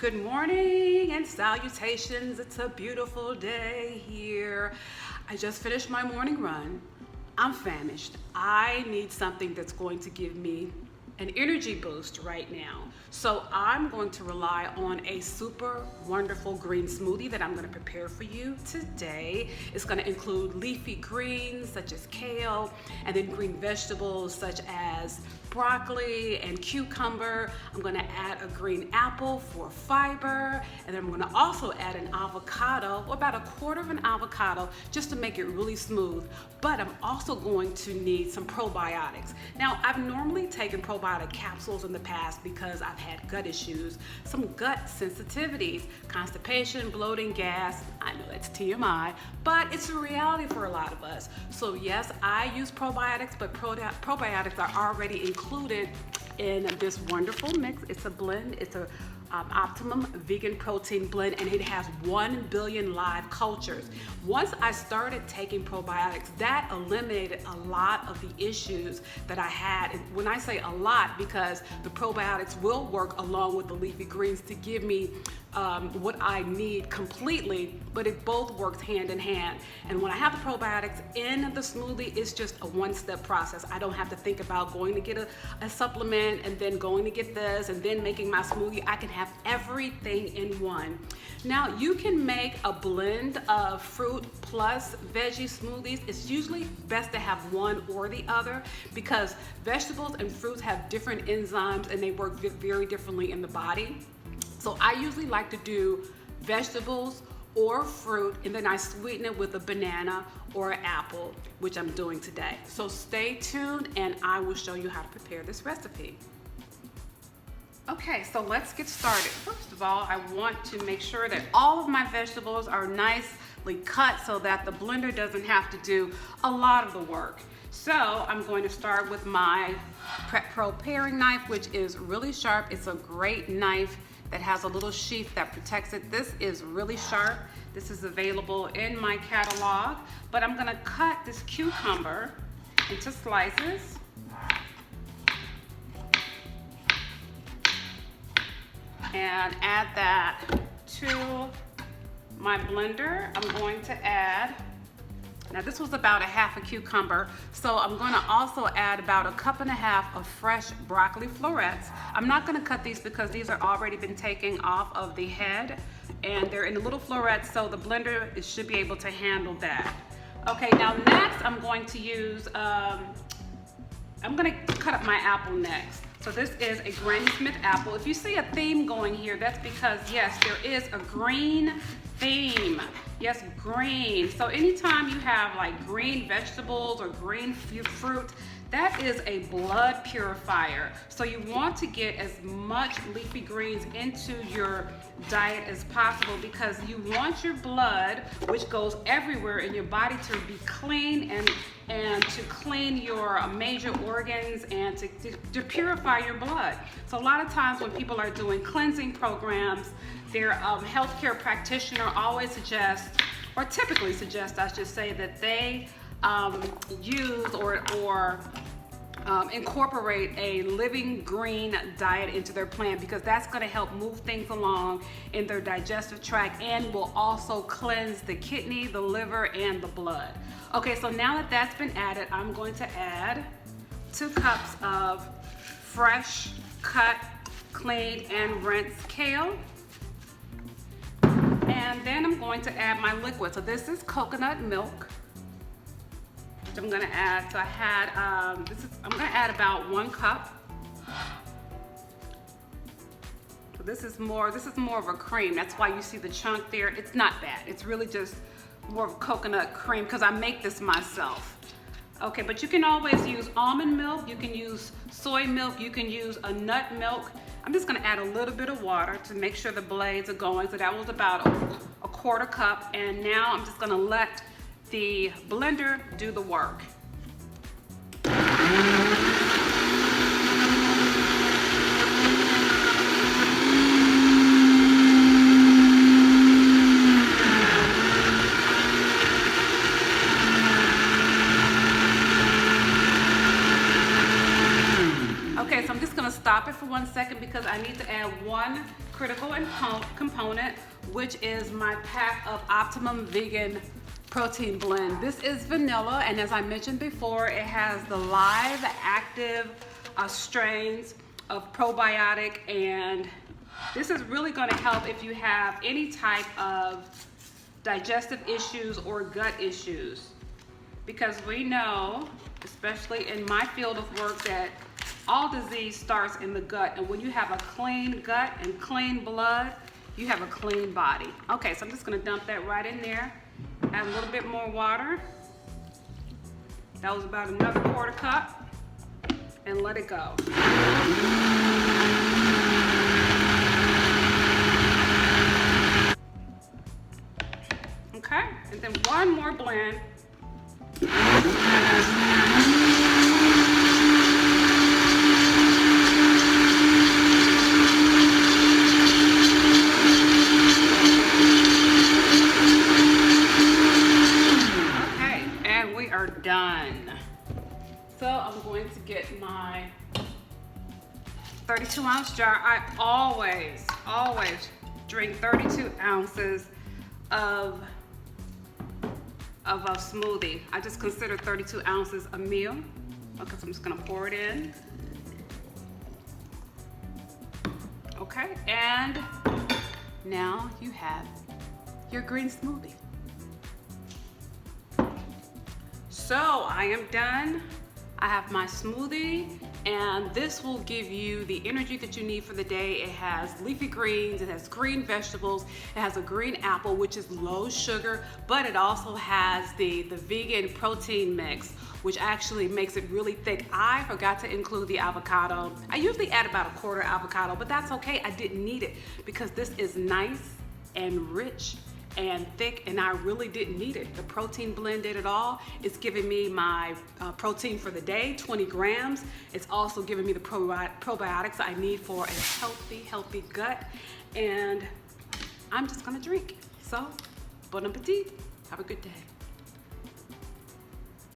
Good morning and salutations. It's a beautiful day here. I just finished my morning run. I'm famished. I need something that's going to give me an energy boost right now. So I'm going to rely on a super wonderful green smoothie that I'm going to prepare for you today. It's going to include leafy greens such as kale, and then green vegetables such as broccoli and cucumber. I'm going to add a green apple for fiber, and then I'm going to also add an avocado, or about a quarter of an avocado, just to make it really smooth. But I'm also going to need some probiotics. Now, I've normally taken probiotic capsules in the past because I've had gut issues, some gut sensitivities, constipation, bloating, gas. I know that's TMI, but it's a reality for a lot of us. So yes, I use probiotics, but probiotics are already included in this wonderful mix. It's a blend. It's a OPTIMUM vegan protein blend, and it has 1 billion live cultures. Once I started taking probiotics, that eliminated a lot of the issues that I had. And when I say a lot, because the probiotics will work along with the leafy greens to give me what I need completely, but it both works hand in hand. And when I have the probiotics in the smoothie, it's just a one-step process. I don't have to think about going to get a supplement and then going to get this and then making my smoothie. I can have everything in one. Now, you can make a blend of fruit plus veggie smoothies. It's usually best to have one or the other because vegetables and fruits have different enzymes and they work very differently in the body. So I usually like to do vegetables or fruit, and then I sweeten it with a banana or an apple, which I'm doing today. So stay tuned and I will show you how to prepare this recipe. Okay, so let's get started. First of all, I want to make sure that all of my vegetables are nicely cut so that the blender doesn't have to do a lot of the work. So I'm going to start with my Prep Pro paring knife, which is really sharp. It's a great knife that has a little sheath that protects it. This is really sharp. This is available in my catalog, but I'm gonna cut this cucumber into slices. And add that to my blender. I'm going to add, now this was about a half a cucumber, so I'm gonna also add about a cup and a half of fresh broccoli florets. I'm not gonna cut these because these are already been taken off of the head and they're in the little florets, so the blender should be able to handle that. Okay, now next I'm going to use, I'm gonna cut up my apple next. So this is a Granny Smith apple. If you see a theme going here, that's because yes, there is a green theme. Yes, green. So anytime you have like green vegetables or green fruit, that is a blood purifier. So you want to get as much leafy greens into your diet as possible because you want your blood, which goes everywhere in your body, to be clean and to clean your major organs and to purify your blood. So a lot of times when people are doing cleansing programs, their healthcare practitioner always suggests, or typically suggests, I should say, that they use or incorporate a living green diet into their plan because that's going to help move things along in their digestive tract and will also cleanse the kidney, the liver, and the blood. Okay, so now that that's been added, I'm going to add 2 cups of fresh, cut, cleaned, and rinsed kale. And then I'm going to add my liquid. So this is coconut milk, which I'm gonna add. So I had, I'm gonna add about 1 cup. So this is more of a cream. That's why you see the chunk there. It's not bad. It's really just more of coconut cream because I make this myself. Okay, but you can always use almond milk. You can use soy milk. You can use a nut milk. I'm just gonna add a little bit of water to make sure the blades are going. So that was about a quarter cup. And now I'm just gonna let the blender do the work. Okay, so I'm just gonna stop it for 1 second because I need to add 1 critical component, which is my pack of Optimum Vegan Protein Blend. This is vanilla, and as I mentioned before, it has the live active strains of probiotic, and this is really going to help if you have any type of digestive issues or gut issues, because we know, especially in my field of work, that all disease starts in the gut, and when you have a clean gut and clean blood, you have a clean body. Okay, so I'm just going to dump that right in there. Add a little bit more water. That was about another quarter cup, and let it go. Okay, and then one more blend. Okay, and we are done. So I'm going to get my 32-ounce jar. I always drink 32 ounces of a smoothie. I just consider 32 ounces a meal. Okay, so I'm just gonna pour it in. Okay, and now you have your green smoothie. So I am done. I have my smoothie, and this will give you the energy that you need for the day. It has leafy greens, it has green vegetables, it has a green apple, which is low sugar, but it also has the vegan protein mix, which actually makes it really thick. I forgot to include the avocado. I usually add about a quarter avocado, but that's okay. I didn't need it because this is nice and rich and thick, and I really didn't need it. The protein blend did it all. It's giving me my protein for the day, 20 grams. It's also giving me the probiotics I need for a healthy gut, and I'm just gonna drink. So, bon appetit. Have a good day.